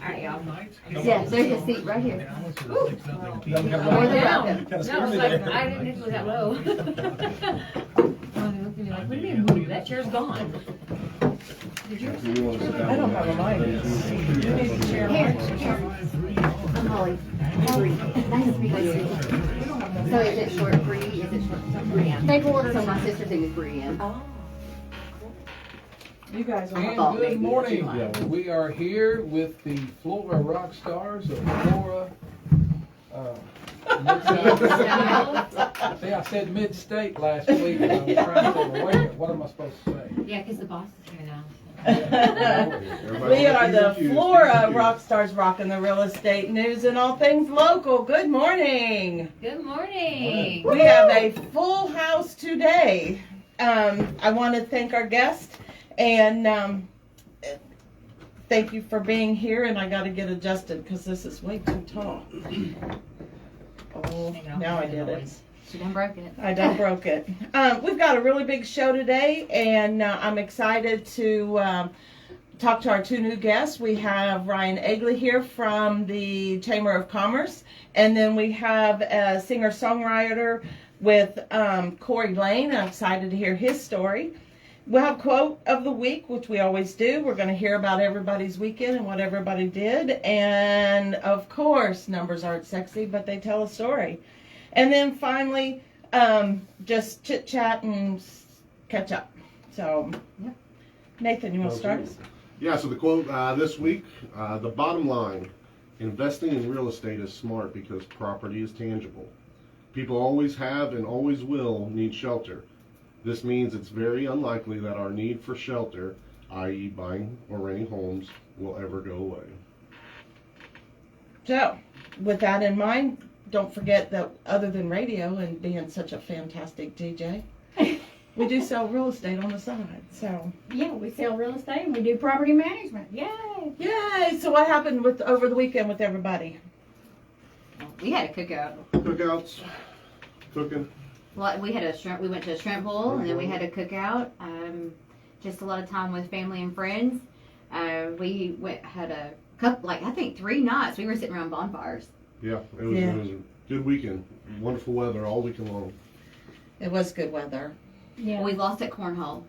Alright, y'all. Yeah, there's a seat right here. More than welcome. No, I was like, I didn't think it was that low. They looked at me like, what do you mean move? That chair's gone. Did yours? I don't have a mic. You need to share Here, mine. here. I'm Holly. Nice to meet you. So is it short Bree? Is it short Brianne? They ordered. So my sister's name is Brianne. Oh. You guys are And good morning. We are here with the Flora Rockstars of Flora. See, I said mid-state last week, and I was trying to say, wait a minute, what am I supposed to say? Yeah, because the boss is here now. We are the Flora Rockstars rocking the real estate news and all things local. Good morning. Good morning. We have a full house today. I want to thank our guest and thank you for being here. And I got to get adjusted because this is way too tall. Oh, now I did it. She done broke it. I done broke it. We've got a really big show today, and I'm excited to talk to our two new guests. We have Ryan Egley here from the Chamber of Commerce, and then we have a singer-songwriter with Corey Lane. I'm excited to hear his story. We'll have quote of the week, which we always do. We're going to hear about everybody's weekend and what everybody did. And, of course, numbers aren't sexy, but they tell a story. And then finally, just chit-chat and catch up. So, yeah. Nathan, you want to start us? Yeah, so the quote this week, the bottom line, investing in real estate is smart because property is tangible. People always have and always will need shelter. This means it's very unlikely that our need for shelter, i.e. buying or renting homes, will ever go away. So, with that in mind, don't forget that other than radio and being such a fantastic DJ, we do sell real estate on the side. So yeah, we sell real estate and we do property management. Yay! Yay! So what happened with over the weekend with everybody? We had a cookout. Cookouts, cooking. Well, we had a shrimp. We went to a shrimp bowl, and then we had a cookout. Just a lot of time with family and friends. We had a couple, like I think 3 nights. We were sitting around bonfires. Yeah, it was a good weekend. Wonderful weather all weekend long. It was good weather. Yeah. We lost at cornhole.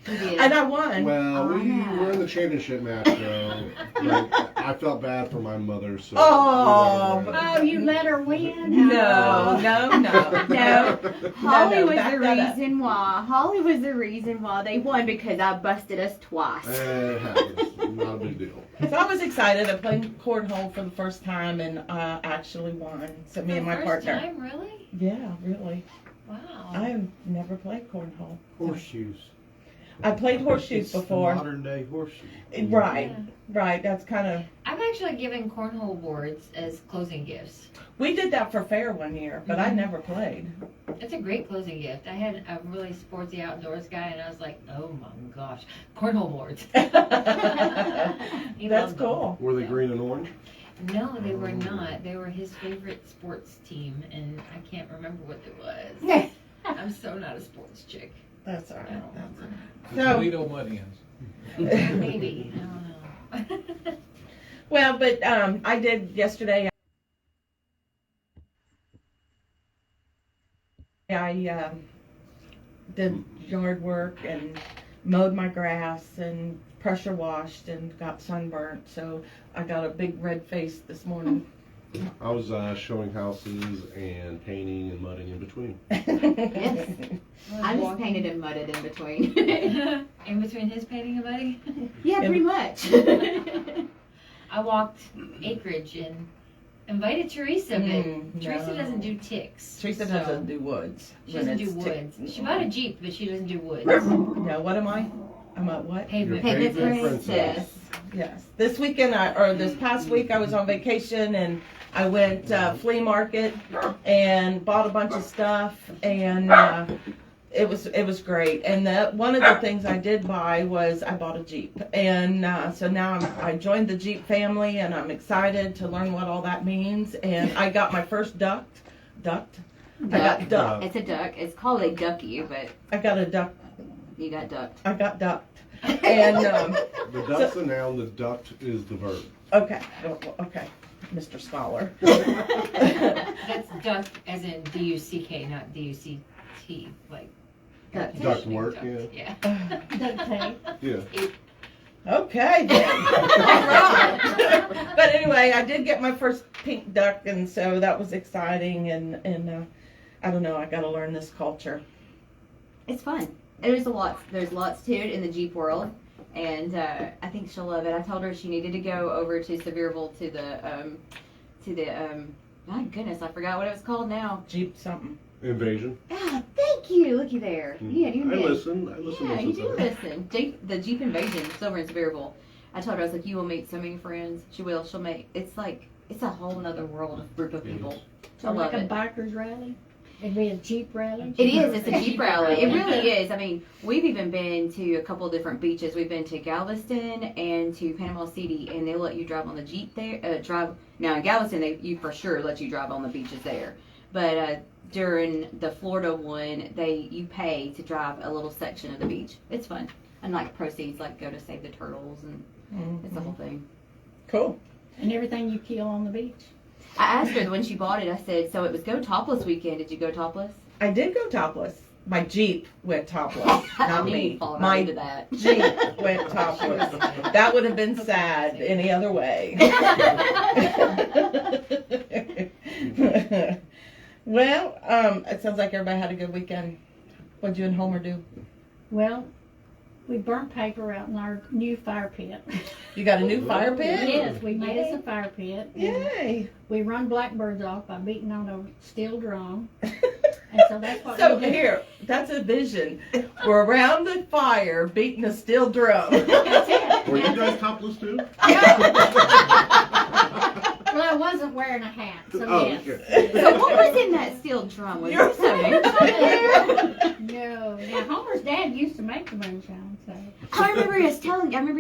We did. And I won. Well, we were in the championship match, though. Like, I felt bad for my mother, so. Oh, you let her win? No. No. Holly was back the that up. reason why. Holly was the reason why they won because I busted us twice. It happens. Not a big deal. So I was excited. I played cornhole for the first time and actually won. So me and my partner. First time, really? Yeah, really. Wow. I've never played cornhole. Horseshoes. I played horseshoes It's before. The modern day horseshoe. Right, Yeah. right. That's kind of. I've actually given cornhole boards as closing gifts. We did that for fair one year, but I never played. It's a great closing gift. I had a really sportsy outdoors guy, and I was like, oh my gosh, cornhole boards. He That's loved them. cool. Were they green and orange? No, they were not. They were his favorite sports team, and I can't remember what it was. I'm so not a sports chick. That's all right. That's all The right. Toledo Mud-Hens. Maybe. I don't know. Well, but I did yesterday. I did yard work and mowed my grass and pressure washed and got sunburnt. So I got a big red face this morning. I was showing houses and painting and mudding in between. Yes. I just painted and mudded in between. In between his painting and buddy? Yeah, pretty much. I walked acreage and invited Teresa, but Teresa no. doesn't do ticks. Teresa so doesn't do woods. She when doesn't do it's woods. tick- She bought a Jeep, but she doesn't do woods. No, what am I? I'm a what? Pavement. Pavement Pavement princess. Yes. This weekend, this past week, I was on vacation and I went flea market and bought a bunch of stuff, and it was great. And one of the things I did buy was I bought a Jeep, and so now I joined the Jeep family, and I'm excited to learn what all that means. And I got my first duct. I got duck. It's a duck. It's called a ducky, but I got a duck. you got ducked. I got ducked. And, The duck's the noun, the duct is the verb. okay, okay, Mr. Scholar. That's duck as in D-U-C-K, not D-U-C-T, like. Duck. Duct work, yeah. Yeah. Duct tape. Yeah. Okay then. All right. But anyway, I did get my first pink duck, and so that was exciting. And I don't know, I got to learn this culture. It's fun. There's lots to it in the Jeep world, and I think she'll love it. I told her she needed to go over to Sevierville to the my goodness, I forgot what it was called now. Jeep something. Invasion. Ah, thank you. Looky there. Yeah, you I did. listen Yeah, you most do of the time. listen. The Jeep Invasion is over in Sevierville. I told her, I was like, you will meet so many friends. She will. She'll make. It's a whole nother world of group of people. So I like love a it. bikers rally? It'd be a Jeep rally? It is. It's a Jeep rally. It really is. I mean, we've even been to a couple of different beaches. We've been to Galveston and to Panama City, and they let you drive on the Jeep there. Now in Galveston, you for sure let you drive on the beaches there. But during the Florida one, you pay to drive a little section of the beach. It's fun, and like proceeds go to save the turtles, and it's the whole thing. Cool. And everything you kill on the beach? I asked her when she bought it. I said, "So it was Go Topless weekend. Did you go topless?" I did go topless. My Jeep went topless, I not knew me. you'd fall right My into that. Jeep went topless. That would have been sad any other way. Well, it sounds like everybody had a good weekend. What'd you and Homer do? Well, we burnt paper out in our new fire pit. You got a new fire pit? Yes, we made us a fire pit. and Yay! We run blackbirds off by beating on a steel drum. And so that's what So we did. here, that's a vision. We're around the fire beating a steel drum. That's it. Were you guys topless too? Well, I wasn't wearing a hat, so Oh, yes. okay. So what was in that steel drum? Was there some moonshine? No. Now, Homer's dad used to make the moonshine, so. I remember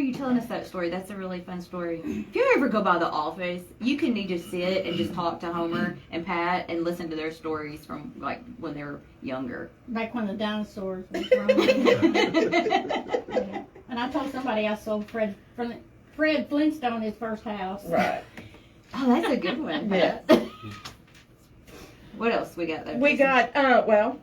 you telling us that story. That's a really fun story. If you ever go by the office, you can need to sit and just talk to Homer and Pat and listen to their stories from when they were younger. Back when the dinosaurs was roaming. Yeah. And I told somebody I sold Fred Flintstone his first house. Right. Oh, that's a good one. Yeah. What else we got there? We got, well,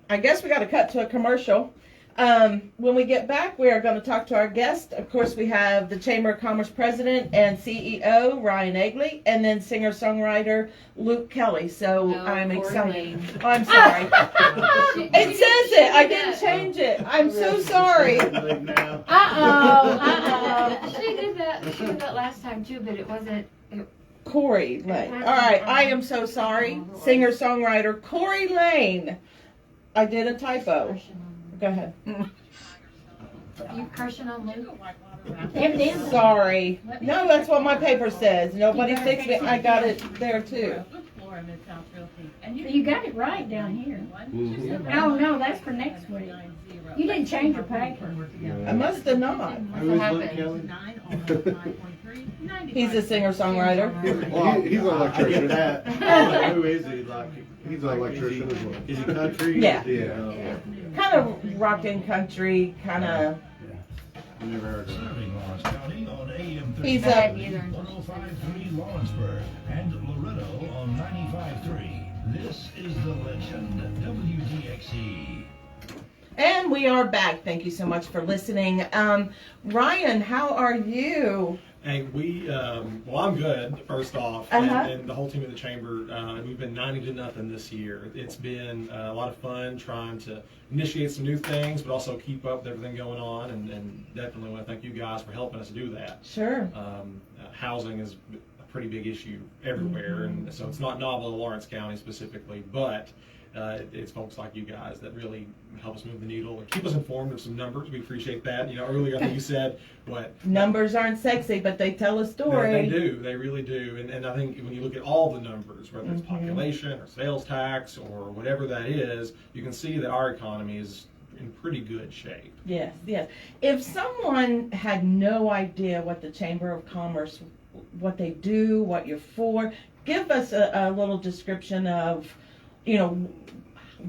I guess we got to cut to a commercial. When we get back, we are going to talk to our guest. Of course, we have the Chamber of Commerce President and CEO, Ryan Egley, and then singer-songwriter Luke Kelly. So I'm excited. Oh, I'm sorry. It says it. I didn't change it. I'm so sorry. She did that last time too, but it wasn't. Corey Lane. All right, I am so sorry. Singer-songwriter Corey Lane. I did a typo. Go ahead. You crushing on Luke? Evidently. Sorry. No, that's what my paper says. Nobody fixed me. I got it there too. You got it right down here. Mhm. Oh, no, that's for next week. You didn't change your paper. I must have not. Who is Luke Kelly? He's a singer-songwriter. He's an electrician. Who is he? Like, He's an electrician as well. is he country? Yeah. Yeah. Kind of rockin' country, kind of. I never heard of him. Serving Lawrence County on AM He's 1053 Lawrenceburg and Loretto on 95.3. This is the legend, WDXE. And we are back. Thank you so much for listening. Ryan, how are you? Hey, well, I'm good, first off, and the whole team at the Chamber, we've been 90-0 this year. It's been a lot of fun trying to initiate some new things, but also keep up with everything going on, and definitely want to thank you guys for helping us do that. Sure. Housing is a pretty big issue everywhere, and so it's not novel in Lawrence County specifically, but it's folks like you guys that really help us move the needle and keep us informed of some numbers. We appreciate that. You know, earlier I think you said Numbers aren't sexy, but they tell a story. They do. They really do. And I think when you look at all the numbers, whether it's population or sales tax or whatever that is, you can see that our economy is in pretty good shape. Yes, yes. If someone had no idea what the Chamber of Commerce, what they do, what you're for, give us a little description of,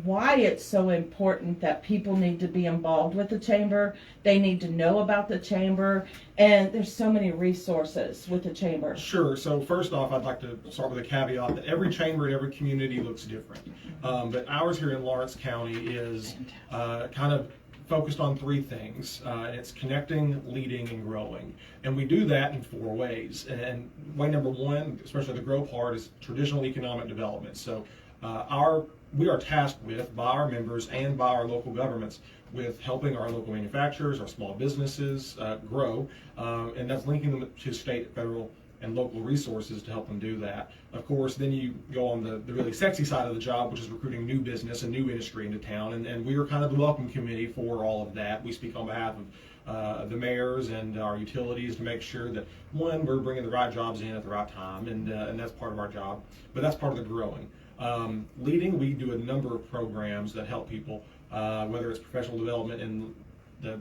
why it's so important that people need to be involved with the chamber. They need to know about the chamber, and there's so many resources with the chamber. Sure. So first off, I'd like to start with a caveat that every chamber in every community looks different. But ours here in Lawrence County is kind of focused on three things. It's connecting, leading, and growing. And we do that in four ways. And way number one, especially the grow part, is traditional economic development. So we are tasked with, by our members and by our local governments, with helping our local manufacturers, our small businesses grow, and that's linking them to state, federal, and local resources to help them do that. Of course, then you go on the really sexy side of the job, which is recruiting new business and new industry into town, and we are kind of the welcome committee for all of that. We speak on behalf of the mayors and our utilities to make sure that, one, we're bringing the right jobs in at the right time, and that's part of our job, but that's part of the growing. Leading, we do a number of programs that help people, whether it's professional development in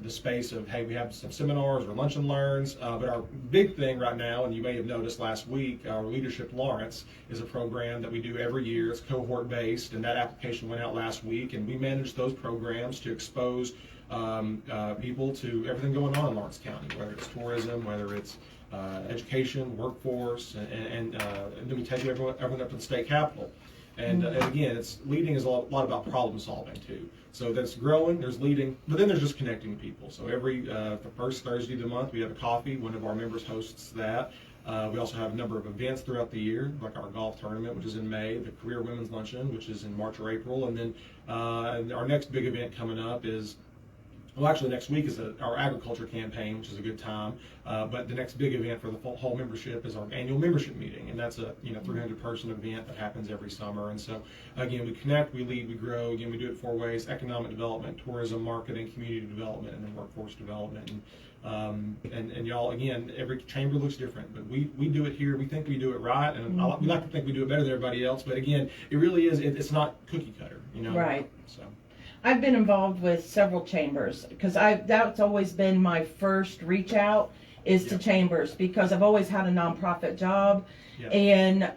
the space of, hey, we have some seminars or lunch and learns, but our big thing right now, and you may have noticed last week, our Leadership Lawrence is a program that we do every year. It's cohort based, and that application went out last week, and we manage those programs to expose people to everything going on in Lawrence County, whether it's tourism, whether it's education, workforce, and then we take everyone up to the state capitol. And again, leading is a lot about problem solving too. So that's growing, there's leading, but then there's just connecting people. So every the first Thursday of the month we have a coffee. One of our members hosts that. We also have a number of events throughout the year, like our golf tournament, which is in May, the Career Women's Luncheon, which is in March or April, and then our next big event coming up is, well, actually next week is our agriculture campaign, which is a good time. But the next big event for the whole membership is our annual membership meeting, and that's a 300-person event that happens every summer. And so again, we connect, we lead, we grow. Again, we do it four ways: economic development, tourism, marketing, community development, and then workforce development. And y'all, again, every chamber looks different, but we do it here. We think we do it right, and we like to think we do it better than everybody else. But again, it really is. It's not cookie cutter, Right. So. I've been involved with several chambers because that's always been my first reach out is to chambers, because I've always had a nonprofit job, and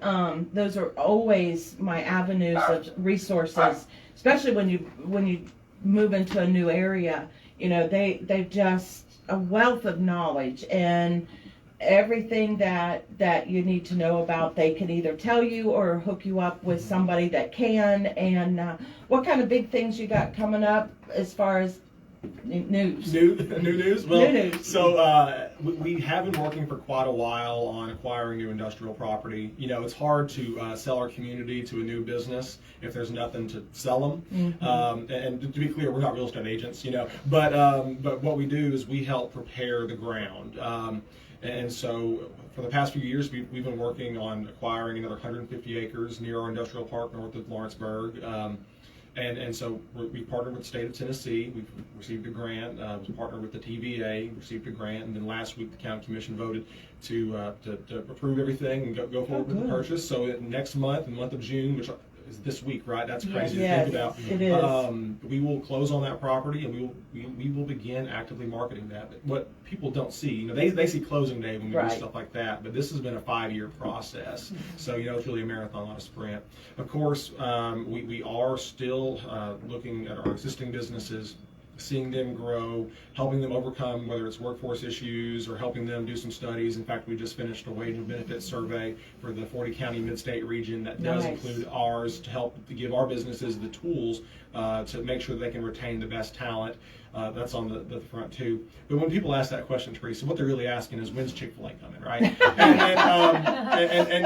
those are always my avenues of resources, especially when you move into a new area. They've just a wealth of knowledge, and everything that you need to know about, they can either tell you or hook you up with somebody that can. And what kind of big things you got coming up as far as news? New news? Well, New news. So we have been working for quite a while on acquiring new industrial property. It's hard to sell our community to a new business if there's nothing to sell them. Mm-hmm. And to be clear, we're not real estate agents, but what we do is we help prepare the ground. And so for the past few years, we've been working on acquiring another 150 acres near our industrial park north of Lawrenceburg. And so we partnered with the state of Tennessee. We've received a grant. We partnered with the TVA, received a grant, and then last week the county commission voted to approve everything and go forward with the purchase. So next month, in the month of June, which is this week, right? That's crazy to think about. It is. We will close on that property, and we will begin actively marketing that. But what people don't see, they see closing day when we do stuff like that, but this has been a 5-year process. So it's really a marathon, not a sprint. Of course, we are still looking at our existing businesses, seeing them grow, helping them overcome whether it's workforce issues or helping them do some studies. In fact, we just finished a wage and benefits survey for the 40-county mid-state region that does include ours to help to give our businesses the tools to make sure that they can retain the best talent. That's on the front too. But when people ask that question, Teresa, what they're really asking is, when's Chick-fil-A coming, right? and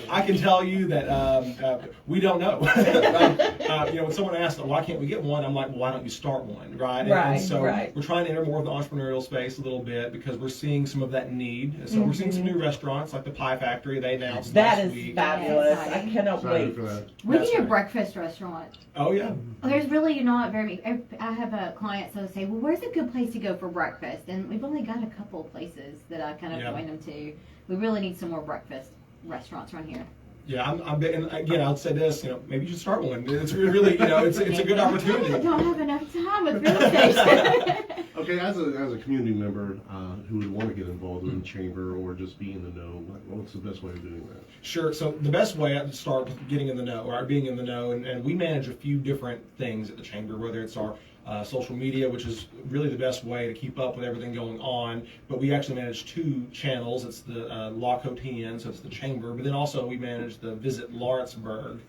I can tell you that we don't know. When someone asks, why can't we get one? I'm like, well, why don't you start one, right? And so we're trying to enter more of the entrepreneurial space a little bit because we're seeing some of that need. And so we're seeing some new restaurants like the Pie Factory. They announced last week. That is fabulous. I cannot wait. We need a breakfast restaurant. Oh, yeah. There's really not very many. I have a client that say, well, where's a good place to go for breakfast? And we've only got a couple of places that I kind of point them to. We really need some more breakfast restaurants around here. Yeah, I'm big, and again, I'll say this, maybe you should start one. It's really, it's a good opportunity. I don't have enough time with real estate. Okay, as a community member who would want to get involved in the chamber or just be in the know, what's the best way of doing that? Sure. So the best way to start with getting in the know, or being in the know, and we manage a few different things at the chamber, whether it's our social media, which is really the best way to keep up with everything going on. But we actually manage 2 channels. It's the Rockin, so it's the chamber, but then also we manage the Visit Lawrenceburg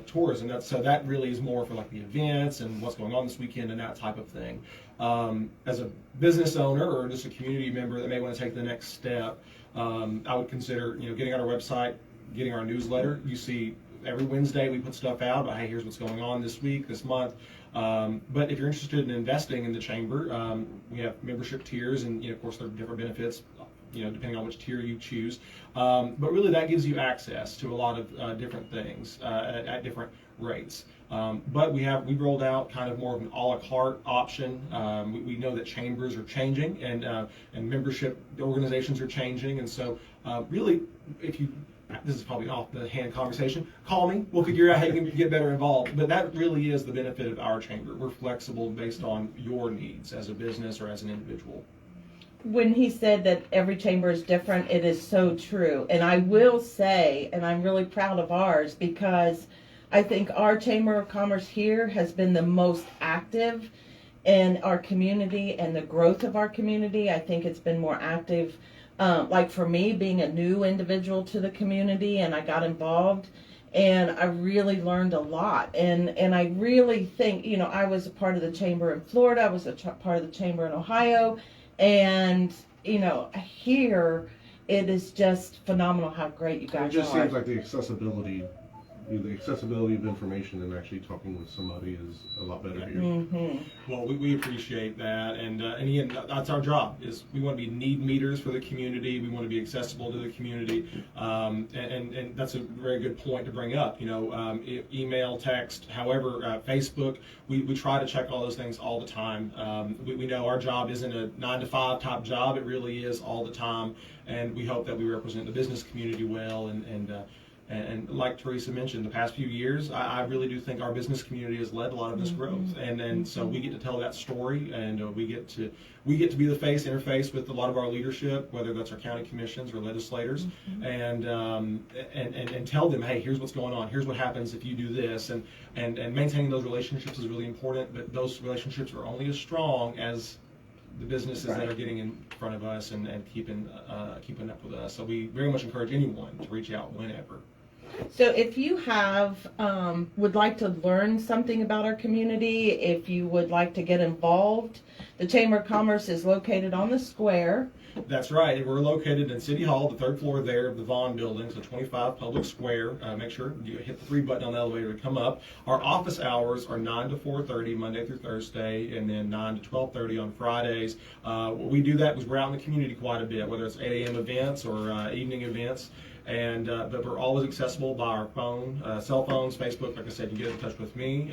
tourism. So that really is more for like the events and what's going on this weekend and that type of thing. As a business owner or just a community member that may want to take the next step, I would consider getting on our website, getting our newsletter. You see every Wednesday we put stuff out about, hey, here's what's going on this week, this month. But if you're interested in investing in the chamber, we have membership tiers, and of course there are different benefits, depending on which tier you choose. But really that gives you access to a lot of different things at different rates. But we've rolled out kind of more of an a la carte option. We know that chambers are changing, and membership organizations are changing, and so really, this is probably off the hand conversation, call me, we'll figure out how you can get better involved. But that really is the benefit of our chamber. We're flexible based on your needs as a business or as an individual. When he said that every chamber is different, it is so true. And I will say, and I'm really proud of ours, because I think our Chamber of Commerce here has been the most active in our community and the growth of our community. I think it's been more active. Like for me, being a new individual to the community, and I got involved, and I really learned a lot. And I really think, I was a part of the chamber in Florida, I was a part of the chamber in Ohio, and here it is just phenomenal how great you guys are. It just seems like the accessibility of information and actually talking with somebody is a lot better here. Mm-hmm. Well, we appreciate that, and again, that's our job. Is we want to be need meters for the community. We want to be accessible to the community, and that's a very good point to bring up. Email, text, however, Facebook. We try to check all those things all the time. We know our job isn't a 9-to-5 type job. It really is all the time, and we hope that we represent the business community well. And like Teresa mentioned, the past few years, I really do think our business community has led a lot of this growth, and so we get to tell that story, and we get to be the interface with a lot of our leadership, whether that's our county commissions or legislators, and tell them, hey, here's what's going on, here's what happens if you do this, and maintaining those relationships is really important. But those relationships are only as strong as the businesses that are getting in front of us and keeping up with us. So we very much encourage anyone to reach out whenever. So if you would like to learn something about our community, if you would like to get involved, the Chamber of Commerce is located on the square. That's right. We're located in City Hall, the 3rd floor there of the Vaughn building, so 25 Public Square. Make sure you hit the 3 button on the elevator to come up. Our office hours are 9 to 4:30 Monday through Thursday, and then 9 to 12:30 on Fridays. We do that because we're out in the community quite a bit, whether it's 8 a.m. events or evening events. But we're always accessible by our phone, cell phones, Facebook. Like I said, you get in touch with me.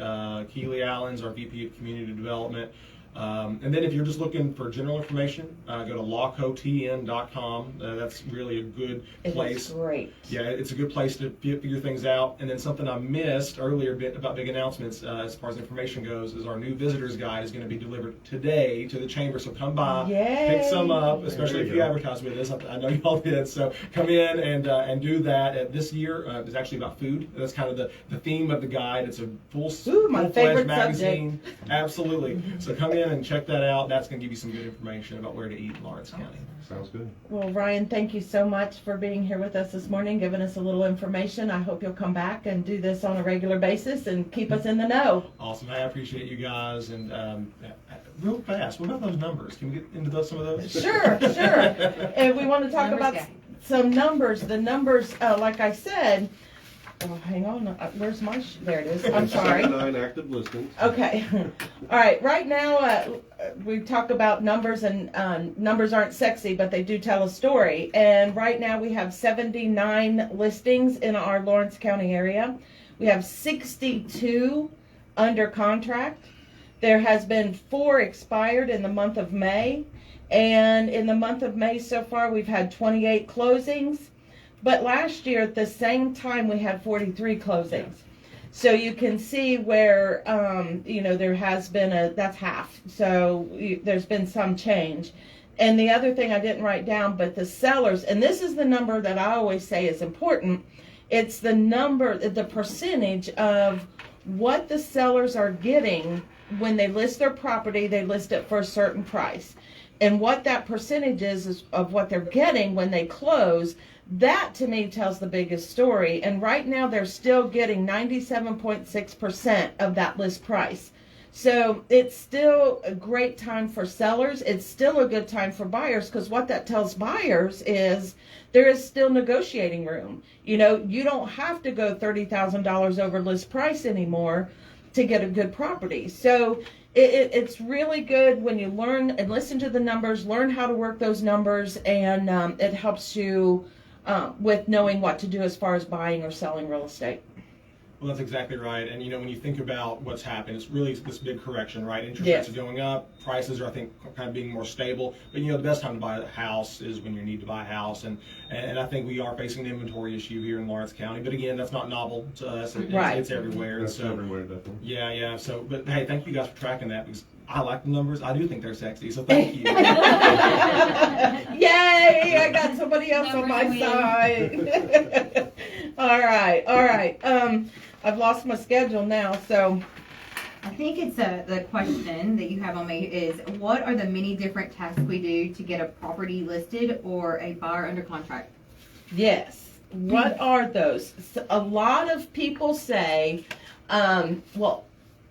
Keely Allen's our VP of Community Development. And then if you're just looking for general information, go to lawcotn.com. That's really a good place. It's great. Yeah, it's a good place to figure things out. And then something I missed earlier about big announcements as far as information goes is our new visitors guide is going to be delivered today to the chamber. So come by, pick some up, especially if you advertise with us. I know y'all did. So come in and do that. This year is actually about food. That's kind of the theme of the guide. It's a full-fledged magazine. Subject. Absolutely. So come in and check that out. That's going to give you some good information about where to eat in Lawrence County. Sounds good. Well, Ryan, thank you so much for being here with us this morning, giving us a little information. I hope you'll come back and do this on a regular basis and keep us in the know. Awesome. I appreciate you guys. And real fast, what about those numbers? Can we get into some of those? Sure. And we want to talk about some numbers. The numbers, like I said, hang on. Where's my? There it is. I'm sorry. 79 active listings. Okay. All right. Right now, we talk about numbers, and numbers aren't sexy, but they do tell a story. And right now, we have 79 listings in our Lawrence County area. We have 62 under contract. There has been 4 expired in the month of May. And in the month of May so far, we've had 28 closings. But last year at the same time we had 43 closings. So you can see where, there has been that's half. So there's been some change. And the other thing I didn't write down, but the sellers, and this is the number that I always say is important, it's the percentage of what the sellers are getting when they list their property, they list it for a certain price. And what that percentage is of what they're getting when they close. That to me tells the biggest story. And right now they're still getting 97.6% of that list price. So it's still a great time for sellers. It's still a good time for buyers, because what that tells buyers is there is still negotiating room. You don't have to go $30,000 over list price anymore to get a good property. So it's really good when you learn and listen to the numbers, learn how to work those numbers, and it helps you with knowing what to do as far as buying or selling real estate. Well, that's exactly right. And when you think about what's happened, it's really this big correction, right? Interest Yes. rates are going up, prices are, I think, kind of being more stable. But the best time to buy a house is when you need to buy a house, and I think we are facing an inventory issue here in Lawrence County. But again, that's not novel to us. Right. It's everywhere. That's so, everywhere, definitely. Yeah. So, but hey, thank you guys for tracking that, because I like the numbers. I do think they're sexy. So thank you. Yay! I got somebody else on my side. All right. I've lost my schedule now, so. I think it's the question that you have on me is, what are the many different tasks we do to get a property listed or a buyer under contract? Yes. What are those? A lot of people say, well,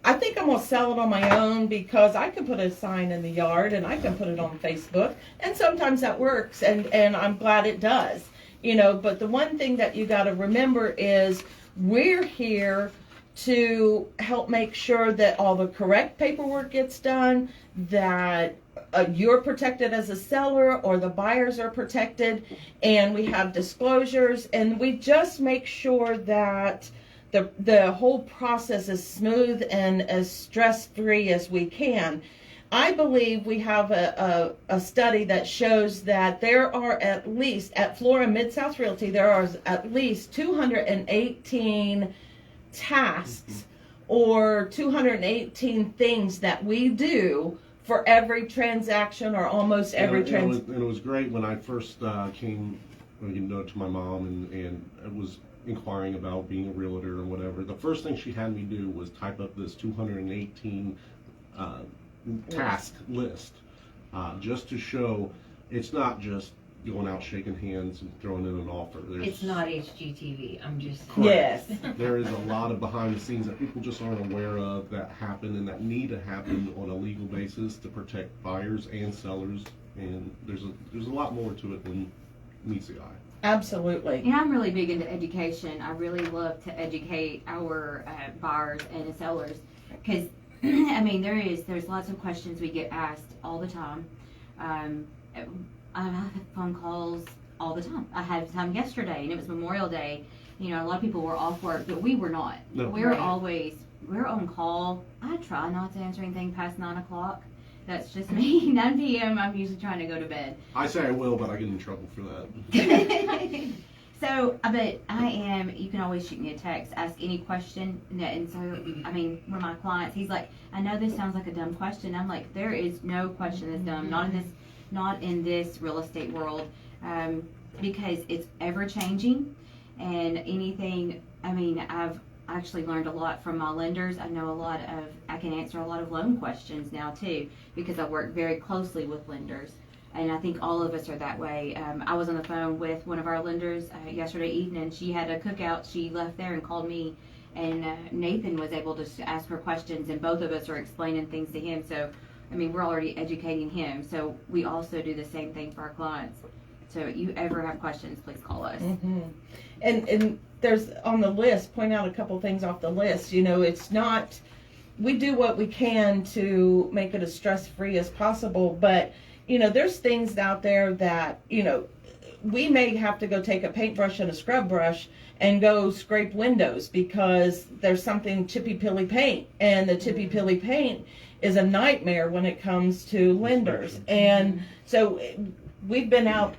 I think I'm going to sell it on my own because I can put a sign in the yard and I can put it on Facebook. And sometimes that works, and I'm glad it does. But the one thing that you got to remember is we're here to help make sure that all the correct paperwork gets done, that you're protected as a seller or the buyers are protected, and we have disclosures, and we just make sure that the whole process is smooth and as stress-free as we can. I believe we have a study that shows that there are at least, at Flora Mid-South Realty, there are at least 218 tasks or 218 things that we do for every transaction, or almost every transaction. And it was great when I first came to my mom and it was inquiring about being a realtor or whatever. The first thing she had me do was type up this 218 task list, just to show it's not just going out shaking hands and throwing in an offer. It's not HGTV. I'm just. Yes. There is a lot of behind the scenes that people just aren't aware of that happen and that need to happen on a legal basis to protect buyers and sellers. And there's a lot more to it than meets the eye. Absolutely. And I'm really big into education. I really love to educate our buyers and sellers, because there's lots of questions we get asked all the time. I have phone calls all the time. I had some yesterday, and it was Memorial Day. A lot of people were off work, but we were not. No. We're on call. I try not to answer anything past 9 o'clock. That's just me. 9 p.m. I'm usually trying to go to bed. I say I will, but I get in trouble for that. So, but I am, you can always shoot me a text, ask any question. And so, one of my clients, he's like, I know this sounds like a dumb question. I'm like, there is no question that's dumb. Not in this real estate world, because it's ever changing, and anything, I've actually learned a lot from my lenders. I can answer a lot of loan questions now too, because I work very closely with lenders. And I think all of us are that way. I was on the phone with one of our lenders yesterday evening. She had a cookout. She left there and called me, and Nathan was able to ask her questions, and both of us are explaining things to him. So, we're already educating him. So we also do the same thing for our clients. So if you ever have questions, please call us. Mm-hmm. And there's on the list, point out a couple things off the list. It's not, we do what we can to make it as stress-free as possible, but there's things out there that, we may have to go take a paintbrush and a scrub brush and go scrape windows because there's something chippy-pilly paint. And the chippy-pilly paint is a nightmare when it comes to lenders. And so we've been out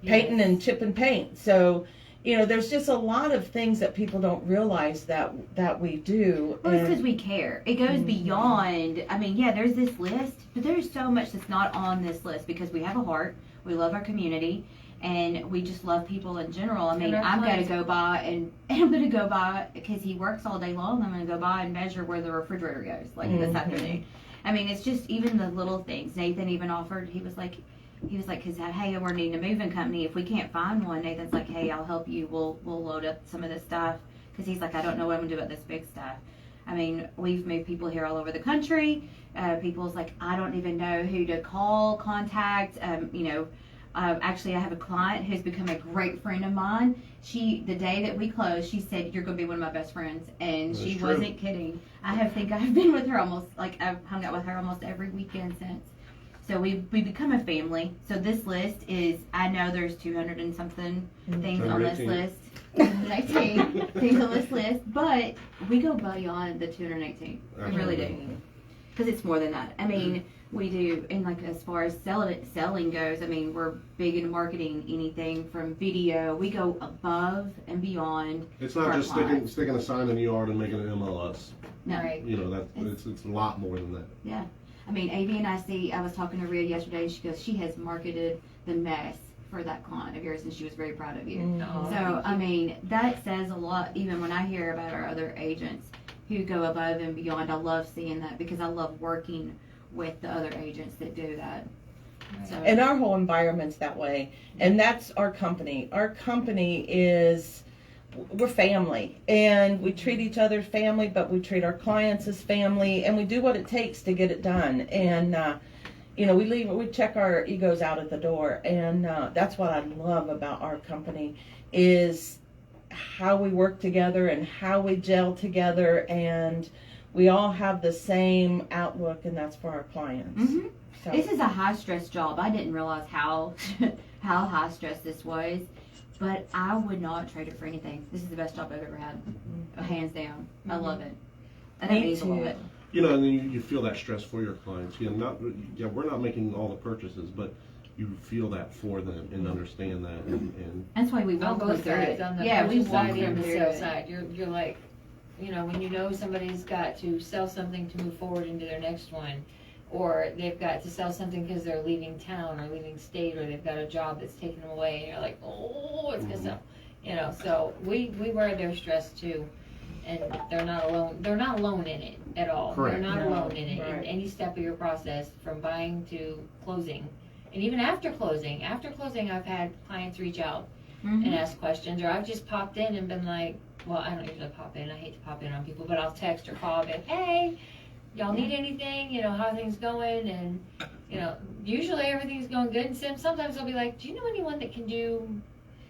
painting and chipping paint. So, there's just a lot of things that people don't realize that we do. Well, it's And- because we care. It goes beyond. I mean, yeah, there's this list, but there's so much that's not on this list because we have a heart. We love our community, and we just love people in general. I mean, And our I'm going to clients. go by and I'm going to go by because he works all day long. I'm going to go by and measure where the refrigerator goes, like this afternoon. I mean, it's just even the little things. Nathan even offered. He was like, because hey, we're needing a moving company. If we can't find one, Nathan's like, hey, I'll help you. We'll load up some of this stuff. Because he's like, I don't know what I'm gonna do about this big stuff. I mean, we've moved people here all over the country. People's like, I don't even know who to call, contact. Actually, I have a client who's become a great friend of mine. The day that we closed, she said, you're going to be one of my best friends. And That's she true. wasn't kidding. I've been with her I've hung out with her almost every weekend since. So we become a family. So this list is, I know there's 200 and something things on this 218. list. 218 things on this list. But we go beyond the 218. We really do. Because it's more than that. I mean, we do, and like as far as selling goes, I mean, we're big in marketing anything from video. We go above and beyond. It's for not our just clients. sticking a sign in the yard and making an MLS. No. Right. It's a lot more than that. Yeah. I mean, Avi and I was talking to Rhea yesterday, and she goes, she has marketed the mess for that client of yours, and she was very proud of you. Oh, So, I mean, that says a lot, even when I hear about our other agents who go above and beyond. I love seeing that because I love working with the other agents that do that. So, And our whole environment's that way. And that's our company. Our company we're family. And we treat each other as family, but we treat our clients as family. And we do what it takes to get it done. And, we check our egos out at the door. And that's what I love about our company is how we work together and how we gel together. And we all have the same outlook, and that's for our clients. Mhm. So. This is a high stress job. I didn't realize how high stress this was, but I would not trade it for anything. This is the best job I've ever had, hands down. I love it. And that Me means a too. lot. And then you feel that stress for your clients. We're not making all the purchases, but you feel that for them and understand that. And That's why we On walk them both through sides, it. on the Yeah, we purchase walk side them and the through sales it. side, you're like, when you know somebody's got to sell something to move forward into their next one, or they've got to sell something because they're leaving town or leaving state, or they've got a job that's taking them away, and you're like, oh, it's gonna sell. So we wear their stress too, and they're not alone. They're not alone in it at all. Correct. They're not No, alone in it in right. any step of your process, from buying to closing, and even after closing. After closing, I've had clients reach out and Mhm. ask questions, or I've just popped in and been like, well, I don't usually pop in. I hate to pop in on people, but I'll text or call and, hey, y'all need anything? How are things going? And usually everything's going good. And sometimes I'll be like, do you know anyone that can do?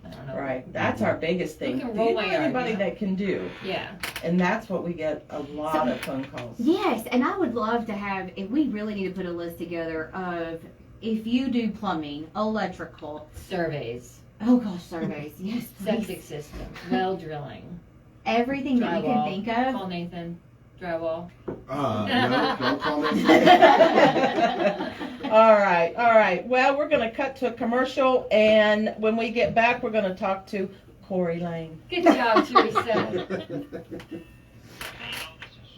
I don't know. Right, that's our biggest thing. Who can Do roll you know my yard, anybody yeah. that can do? Yeah. And that's what we get a lot of phone calls. Yes, and I would love to have, if we really need to put a list together of if you do plumbing, electrical, Surveys, oh gosh, surveys, yes, septic please. system, well drilling, everything that you can drywall. think of. Call Nathan. Drywall. no, don't call me. All right. Well, we're going to cut to a commercial, and when we get back, we're going to talk to Corey Lane. Good job, Teresa.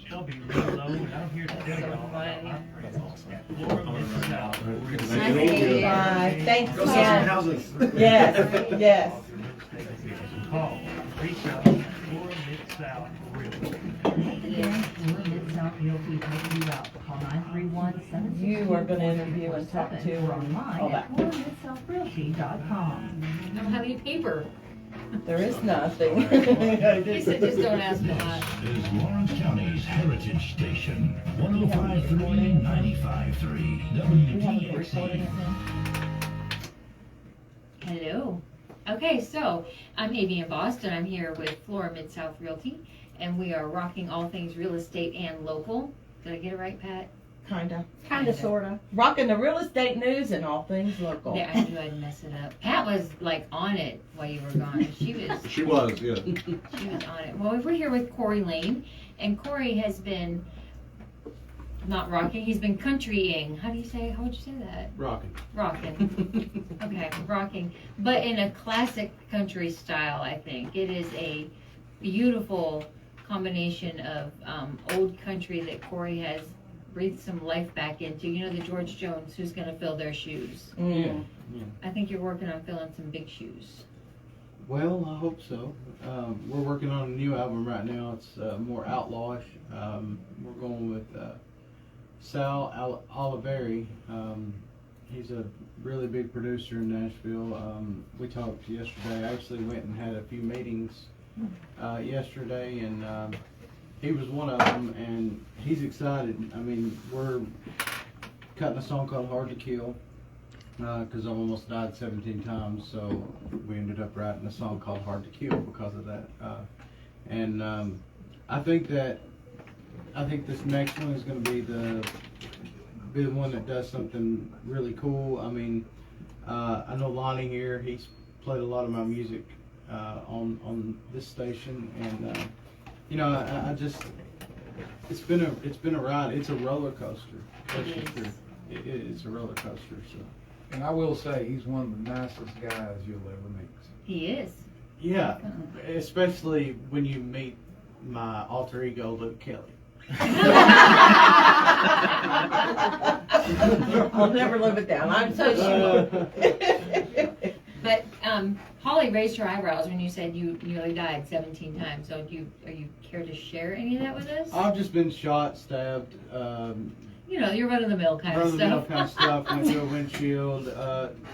Shelby real low, and I'm here to tell you all about Flora Rockstar. Nice to meet you. Bye. Thanks Go sell some again. houses. Yes. Call 37 Flora Mid-South Realty. Mid-South Realty help you out. Call 931-762. You are going to interview and talk to or online all at that. FloraMidSouthRealty.com. I don't have any paper. There is nothing. He said, just don't ask a lot. This is Lawrence County's Heritage Station, 105.3, 95.3, WDXE. Hello. Okay, so I'm Avi in Boston. I'm here with Flora Mid-South Realty, and we are rocking all things real estate and local. Did I get it right, Pat? Kinda, sorta. Rocking the real estate news and all things local. Yeah, I knew I'd mess it up. Pat was like on it while you were gone. She was Yeah. on it. Well, we're here with Corey Lane, and Corey has been not rocking. He's been countrying. How would you say that? Rockin'. Rocking. Okay, rocking. But in a classic country style, I think. It is a beautiful combination of old country that Corey has breathed some life back into. You know, the George Jones, who's going to fill their shoes. Yeah. I think you're working on filling some big shoes. Well, I hope so. We're working on a new album right now. It's more outlawish. We're going with Sal Oliveri. He's a really big producer in Nashville. We talked yesterday. I actually went and had a few meetings yesterday, and he was one of them, and he's excited. I mean, we're cutting a song called Hard to Kill, because I almost died 17 times, so we ended up writing a song called Hard to Kill because of that. I think this next one is going to be the one that does something really cool. I mean, I know Lonnie here, he's played a lot of my music on this station, and you know, I just, it's been a ride. It's a roller coaster. That's for sure. It's a roller coaster. So. And I will say, he's one of the nicest guys you'll ever meet. He is. Yeah, especially when you meet my alter ego, Luke Kelly. I'll never live it down. I'm so sure. But Holly raised her eyebrows when you said you nearly died 17 times. So are you care to share any of that with us? I've just been shot, stabbed. You know, your run-of-the-mill kind of stuff. Went through a windshield,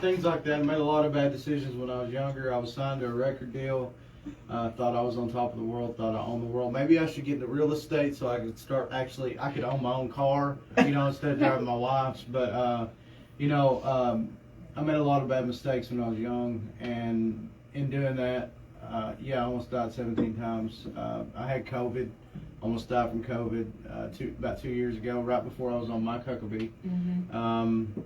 things like that. I made a lot of bad decisions when I was younger. I was signed to a record deal. Thought I was on top of the world, thought I owned the world. Maybe I should get into real estate so I could I could own my own car, you know, instead of driving my wife's. But, you know, I made a lot of bad mistakes when I was young. And in doing that, I almost died 17 times. I had COVID. Almost died from COVID about 2 years ago, right before I was on My Huckabee. Mm-hmm.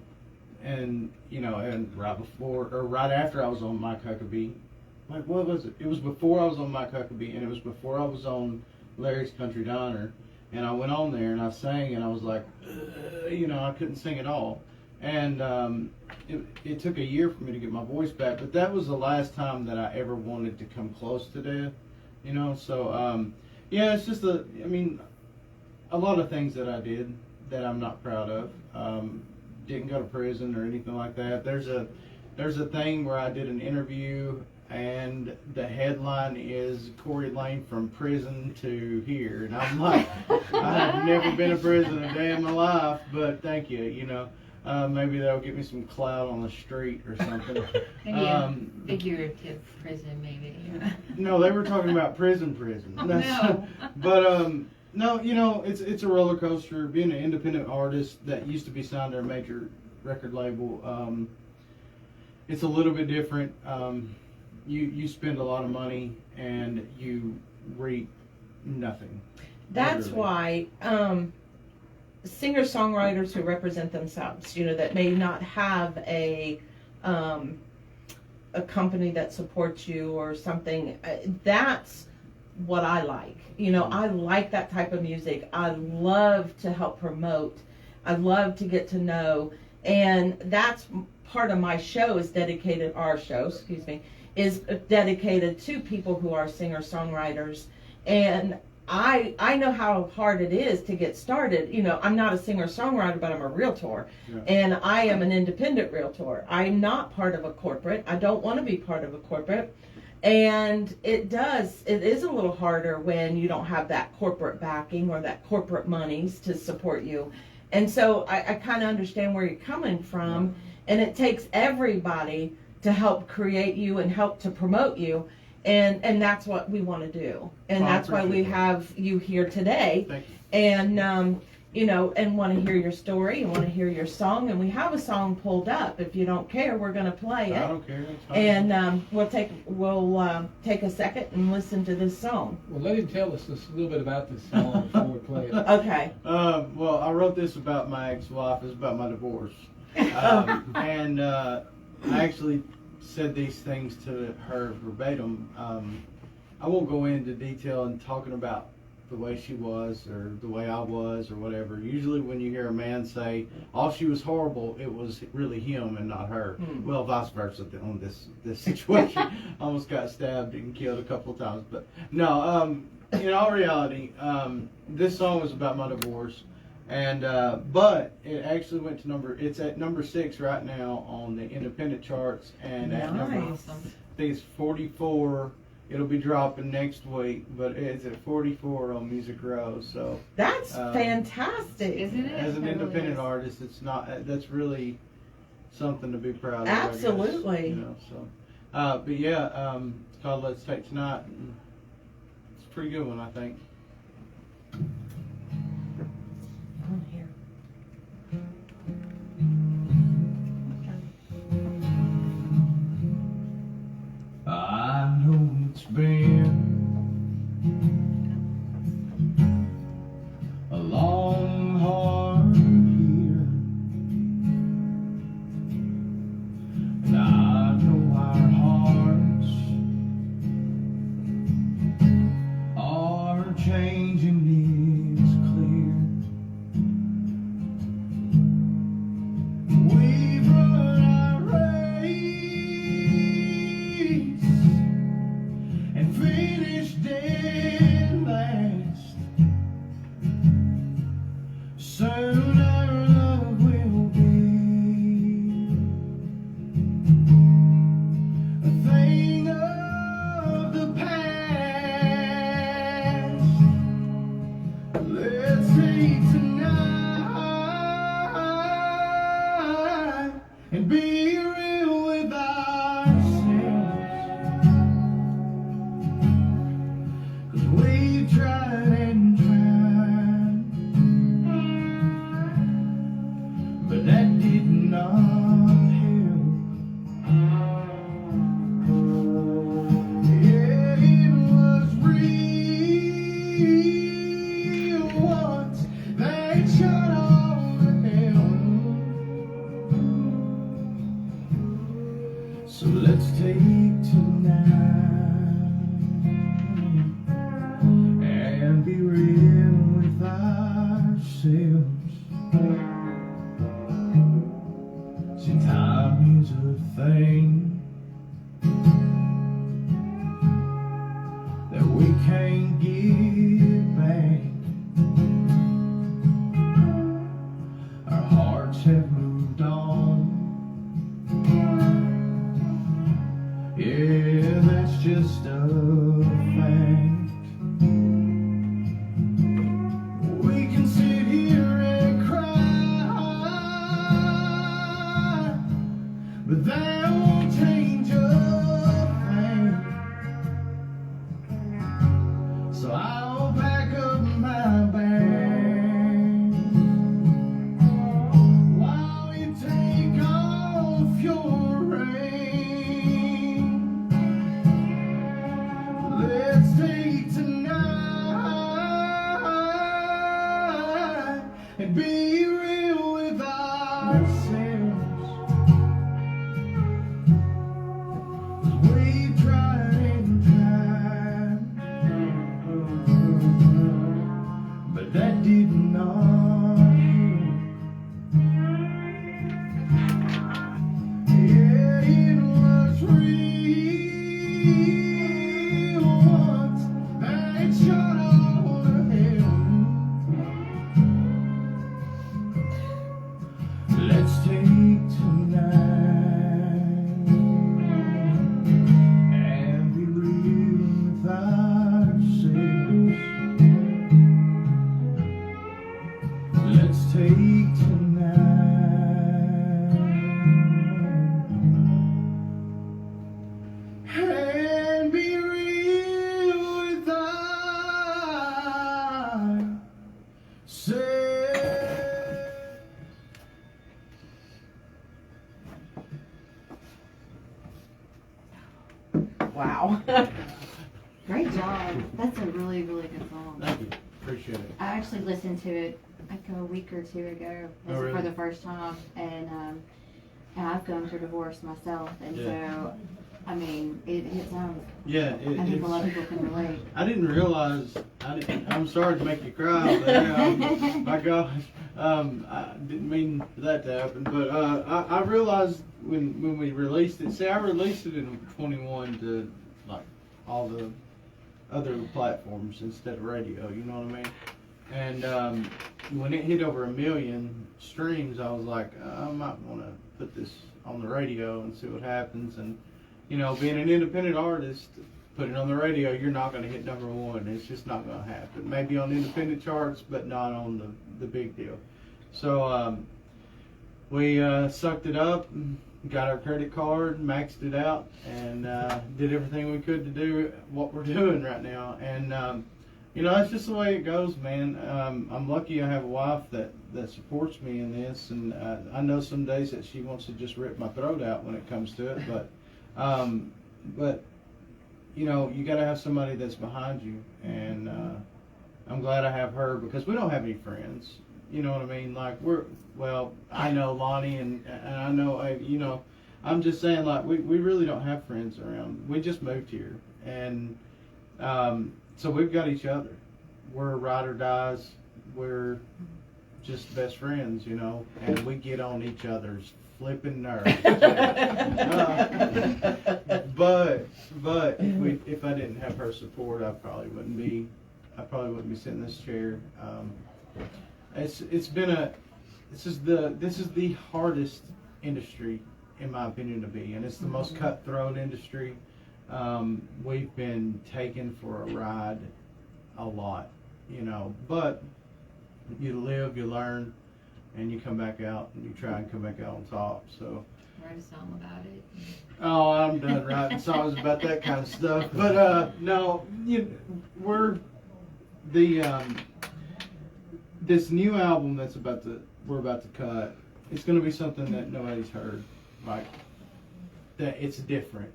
And you know, and right after I was on My Huckabee, like what was it? It was before I was on My Huckabee, and it was before I was on Larry's Country Diner. And I went on there and I sang, and I was like, you know, I couldn't sing at all. And it took a year for me to get my voice back, but that was the last time that I ever wanted to come close to death, you know. So yeah, it's just a lot of things that I did that I'm not proud of. Didn't go to prison or anything like that. There's a thing where I did an interview, and the headline is Corey Lane from prison to here, and I'm like, I have never been to prison a day in my life, but thank you, you know. Maybe that'll get me some clout on the street or something. Maybe a figurative prison, maybe. No, they were talking about prison. Oh, no. But no, you know, it's a roller coaster. Being an independent artist that used to be signed to a major record label, it's a little bit different. You spend a lot of money and you reap nothing. That's why singer-songwriters who represent themselves, you know, that may not have a company that supports you or something, that's what I like. You know, I like that type of music. I love to help promote. I love to get to know. And that's part of my show is dedicated, is dedicated to people who are singer-songwriters. And I know how hard it is to get started. You know, I'm not a singer-songwriter, but I'm a realtor. Yeah. And I am an independent realtor. I'm not part of a corporate. I don't want to be part of a corporate. And it is a little harder when you don't have that corporate backing or that corporate monies to support you. And so I kind of understand where you're coming from. Yeah. And it takes everybody to help create you and help to promote you. And that's what we want to do. And that's why we have you here today. Thank you. And, you know, and want to hear your story and want to hear your song. And we have a song pulled up. If you don't care, we're going to play it. I don't care. That's fine. And we'll take a second and listen to this song. Well, let him tell us just a little bit about this song before we play it. Okay. Well, I wrote this about my ex-wife. It's about my divorce. And I actually said these things to her verbatim. I won't go into detail in talking about the way she was or the way I was or whatever. Usually when you hear a man say, "Oh, she was horrible," it was really him and not her. Well, vice versa on this situation. Almost got stabbed and killed a couple of times. But no, in all reality, this song was about my divorce. And but it actually went to it's at number 6 right now on the independent charts, and at number, I think it's 44. It'll be dropping next week, but it's at 44 on Music Row. So that's fantastic, isn't it? As an independent artist, it's not. That's really something to be proud of. Absolutely. I guess, you know, so, but yeah, it's called "Let's Take Tonight." It's a pretty good one, I think. I know it's been a long, hard year, and I know our hearts are changing, it's clear. We've run our race and finished dead last. Soon our love will be a thing of the past. Let's take tonight and be real with ourselves. 'Cause we've tried and tried, but that did not help. Yeah, it was real once they shut all the hell. So let's take tonight and be real with ourselves. See, time is a thing that we can't get back. Our hearts have moved on. Yeah, that's just a fact. We can sit here and cry, but that won't change a thing. So I'll pack up my bag while you take off your ring. Let's take tonight and be real with ourselves. 'Cause we've tried and tried, but that did not help. Yeah, it was real once they shut all the hell. Let's take tonight and be real with ourselves. Let's take tonight and be real with ourselves. Wow. Great job. That's a really, really good song. Thank you. Appreciate it. I actually listened to it like a week or two ago Oh, really? for the first time, and I've gone through divorce myself, and so I mean it hits home. Yeah, I think a lot of people can relate. I didn't realize I'm sorry to make you cry over there. My gosh, I didn't mean for that to happen. But I realized when we released it. See, I released it in 21 to like all the other platforms instead of radio. You know what I mean? And when it hit over 1 million streams, I was like, I might want to put this on the radio and see what happens. And you know, being an independent artist, put it on the radio, you're not going to hit #1. It's just not going to happen. Maybe on independent charts, but not on the big deal. So we sucked it up, got our credit card, maxed it out, and did everything we could to do what we're doing right now. And you know, that's just the way it goes, man. I'm lucky I have a wife that supports me in this, and I know some days that she wants to just rip my throat out when it comes to it, but you know, you got to have somebody that's behind you, and I'm glad I have her, because we don't have any friends. You know what I mean? Like, I know Lonnie, and I know, you know, I'm just saying, like, we really don't have friends around. We just moved here, and so we've got each other. We're ride or dies. We're just best friends, you know, and we get on each other's flipping nerves. But if I didn't have her support, I probably wouldn't be sitting in this chair. This is the hardest industry, in my opinion, to be, and it's the most cutthroat industry. We've been taken for a ride a lot, you know, but you live, you learn, and you come back out, and you try and come back out on top. So Write a song about it. oh, I'm done writing songs about that kind of stuff. But no, we're the this new album we're about to cut. It's going to be something that nobody's heard, like that. It's different,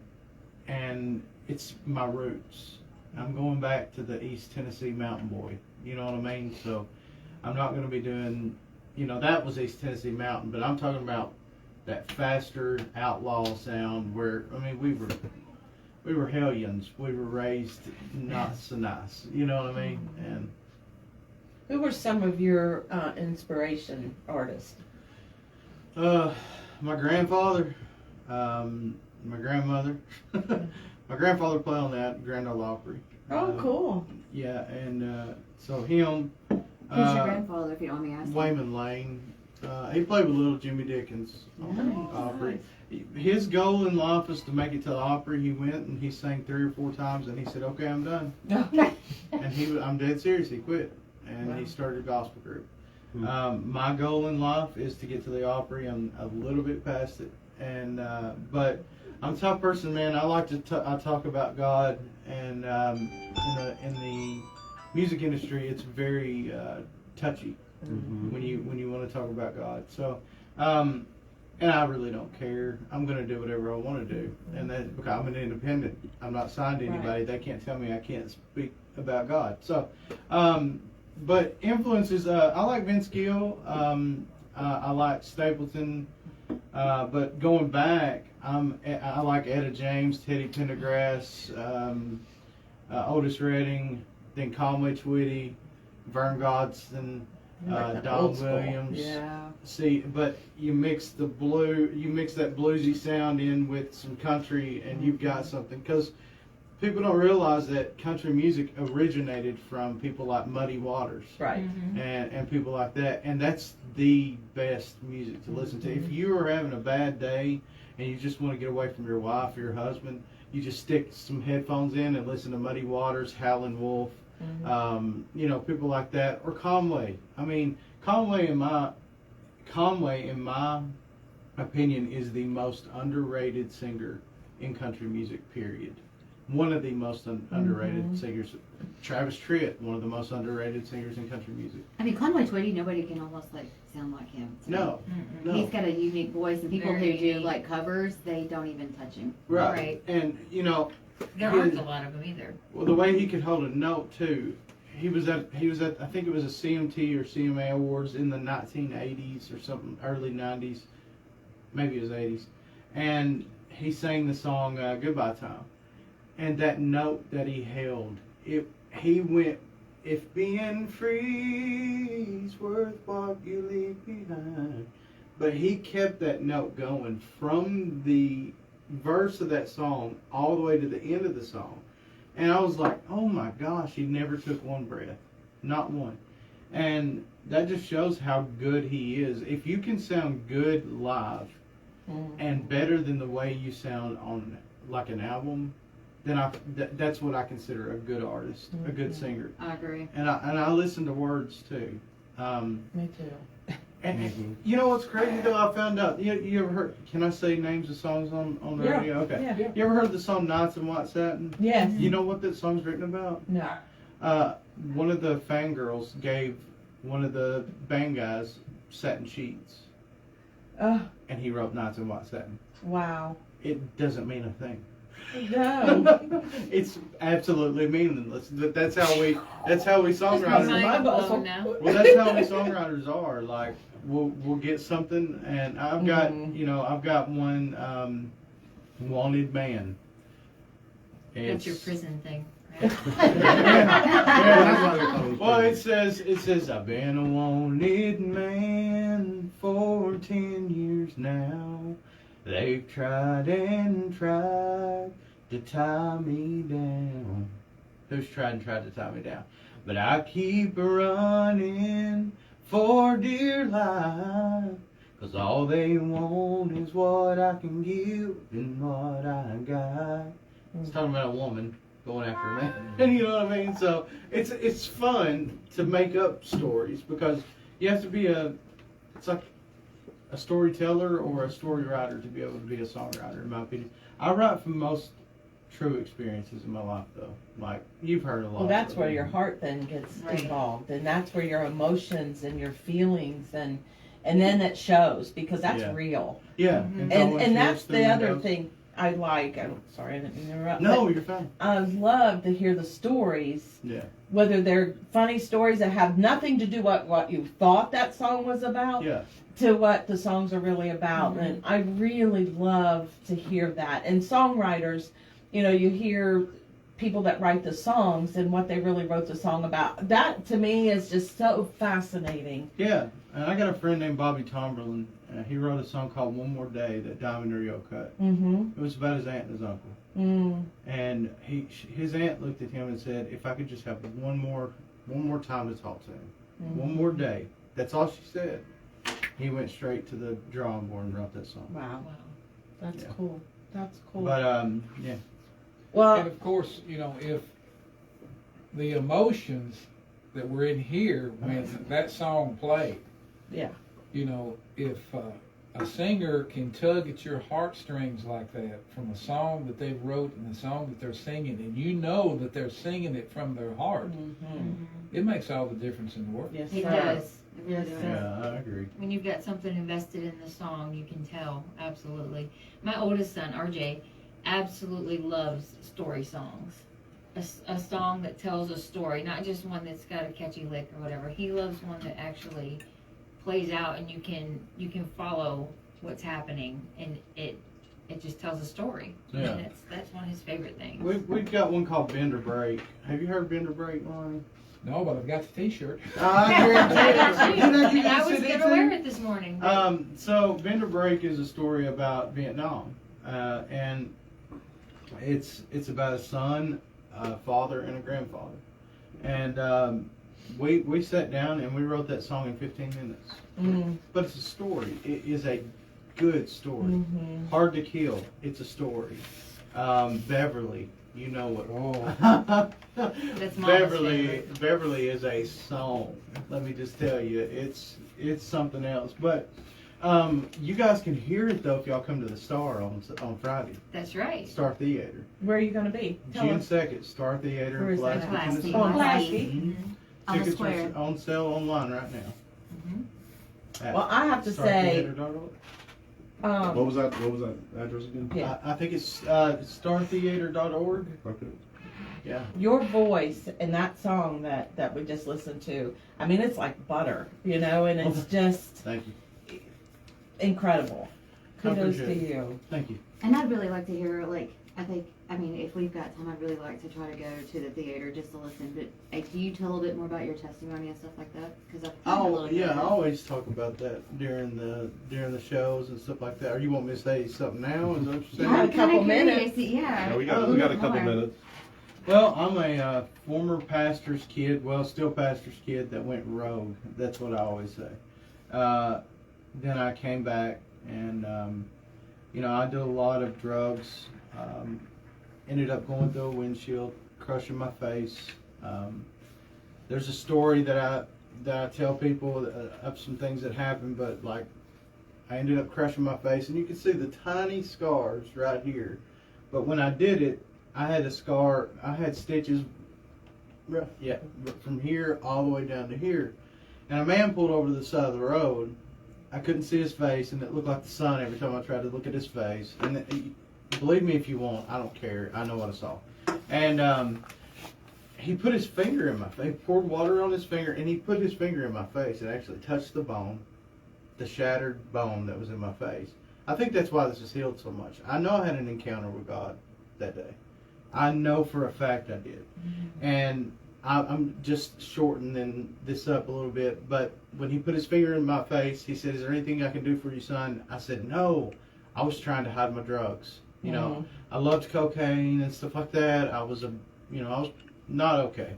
and it's my roots. I'm going back to the East Tennessee mountain boy. You know what I mean? So I'm not going to be doing, you know, that was East Tennessee mountain, but I'm talking about that faster outlaw sound where, I mean, we were hellions. We were raised not so nice. You know what I mean? And Who were some of your inspiration artists? my grandfather, my grandmother. My grandfather played on that Grand Ole Opry. Oh, cool. Yeah, and so him. Who's your grandfather, if you don't mind me asking? Wayman Lane. He played with little Jimmy Dickens on the Opry. His goal in life was to make it to the Opry. He went and he sang 3 or 4 times, and he said, "Okay, I'm done." And I'm dead serious. He quit, and he started a gospel group. My goal in life is to get to the Opry. I'm a little bit past it, and but I'm a tough person, man. I like to I talk about God, and in the music industry, it's very touchy when you want to talk about God. So, and I really don't care. I'm going to do whatever I want to do, and that because I'm an independent. I'm not signed to anybody. Right. They can't tell me I can't speak about God. So, but influences. I like Vince Gill. I like Stapleton. But going back, I like Etta James, Teddy Pendergrass, Otis Redding, then Conway Twitty, Vern Godson, Don Williams. Yeah. See, but you mix that bluesy sound in with some country, and you've got something. Because people don't realize that country music originated from people like Muddy Waters, Right. and people like that, and that's the best music to listen to. If you are having a bad day and you just want to get away from your wife or your husband, you just stick some headphones in and listen to Muddy Waters, Howlin' Wolf, people like that, or Conway. I mean, Conway, in my opinion, is the most underrated singer in country music, period. One of the most underrated singers. Travis Tritt, one of the most underrated singers in country music. I mean, Conway Twitty, nobody can almost sound like him. So. No. He's got a unique voice, and people Very who do unique. covers, they don't even touch him. Right. And there aren't a lot of them either. Well, the way he could hold a note too. He was at I think it was a CMT or CMA Awards in the 1980s or something, early 90s, maybe it was 80s, and he sang the song "Goodbye Time," and that note that he held, he went if being free's worth what you leave behind. But he kept that note going from the verse of that song all the way to the end of the song. And I was like, oh my gosh, he never took one breath. Not one. And that just shows how good he is. If you can sound good live and better than the way you sound on like an album, then that's what I consider a good artist, a good singer. I agree. And I listen to words too. Me too. And you know what's crazy though? I found out. You ever heard? Can I say names of songs on the radio? Okay. Yeah. You ever heard the song "Nights in White Satin"? Yes. You know what that song's written about? No. One of the fangirls gave one of the band guys satin sheets, Oh, and he wrote "Nights in White Satin." wow. It doesn't mean a thing. No. It's absolutely meaningless. That's how we songwriters. Mind blown now. Well, that's how we songwriters are. Like we'll get something, and I've got I've got one wanted man. That's your prison thing. Well, it says I've been a wanted man for 10 years now. They've tried and tried to tie me down. Who's tried and tried to tie me down? But I keep running for dear life. 'Cause all they want is what I can give and what I got. It's talking about a woman going after a man. You know what I mean? So it's fun to make up stories because you have to be it's like a storyteller or a story writer to be able to be a songwriter, in my opinion. I write from most true experiences in my life, though. Like, you've heard a lot. Well, that's where your heart then gets Right. involved, and that's where your emotions and your feelings and then it shows because that's Yeah. real. Yeah. Mhm. And that's the other windows. thing I like. I'm sorry, I didn't mean to interrupt. No, but you're fine. I love to hear the stories, Yeah. whether they're funny stories that have nothing to do with what you thought that song was about, Yeah. to what the songs are really about. And I really love to hear that. And songwriters, you hear people that write the songs and what they really wrote the song about. That to me is just so fascinating. Yeah. And I got a friend named Bobby Tomberlin. He wrote a song called One More Day that Diamond Rio cut. Mm-hmm. It was about his aunt and his uncle. Mm. And his aunt looked at him and said, if I could just have one more time to talk to him. One more day. That's all she said. He went straight to the drawing board and wrote that song. Wow. That's Yeah. cool. That's cool. But yeah. And Well, of course, if the emotions that were in here when that song played, yeah. If a singer can tug at your heartstrings like that from a song that they wrote and the song that they're singing, and you know that they're singing it from their heart, Mm-hmm. it makes all the difference in the world. Yes, It sir. does. It really Yes, does. sir. Yeah, I agree. When you've got something invested in the song, you can tell. Absolutely. My oldest son, RJ, absolutely loves story songs. A song that tells a story, not just one that's got a catchy lick or whatever. He loves one that actually plays out and you can follow what's happening, and it just tells a story. Yeah. And that's one of his favorite things. We've got one called Bend or Break. Have you heard Bend or Break, Lonnie? No, but I've got the T-shirt. I guarantee it. And I was gonna wear it this morning. So Bend or Break is a story about Vietnam, and it's about a son, a father, and a grandfather. And we sat down and we wrote that song in 15 minutes. Mm. But it's a story. It is a good story. Mm-hmm. Hard to Kill. It's a story. Beverly. You know what? Oh. That's Mama's Beverly. favorite. Beverly is a song. Let me just tell you, it's something else. But you guys can hear it though if y'all come to the Star on Friday. That's right. Star Theater. Where are you going to be? Tell June us. 2nd. Star Theater Where in is that? Pulaski, Tennessee. Pulaski. Oh, Pulaski. Mhm. On the Tickets square. are on sale online right now. Mhm. At Well, I have to say, startheater.org. What was that address again? Yeah. I think it's startheater.org. Okay. Yeah. your voice in that song that we just listened to, I mean, it's like butter, and it's just Thank you. incredible. I Kudos to appreciate it. you. Thank you. And I'd really like to hear, I think I mean, if we've got time, I'd really like to try to go to the theater just to listen. But can you tell a little bit more about your testimony and stuff like that? Because I've heard a Oh little bit yeah, of I it. always talk about that during the shows and stuff like that. Or you want me to say something now? Is that what you're I have saying? a couple I'm kinda minutes. curious, Yeah. Yeah, we a got little a bit couple more. minutes. Well, I'm a former pastor's kid. Well, still pastor's kid that went rogue. That's what I always say. Then I came back and I did a lot of drugs. Ended up going through a windshield, crushing my face. There's a story that I tell people of some things that happened, but like I ended up crushing my face, and you can see the tiny scars right here. But when I did it, I had a scar. I had stitches. Yeah, from here all the way down to here. And a man pulled over to the side of the road. I couldn't see his face, and it looked like the sun every time I tried to look at his face. And believe me if you want, I don't care. I know what I saw. And he put his finger in my face. He poured water on his finger, and he put his finger in my face. It actually touched the bone, the shattered bone that was in my face. I think that's why this is healed so much. I know I had an encounter with God that day. I know for a fact I did. And I'm just shortening this up a little bit, but when he put his finger in my face, he said, "Is there anything I can do for you, son?" I said, "No, I was trying to hide my drugs. You know, I loved cocaine and stuff like that. I was not okay."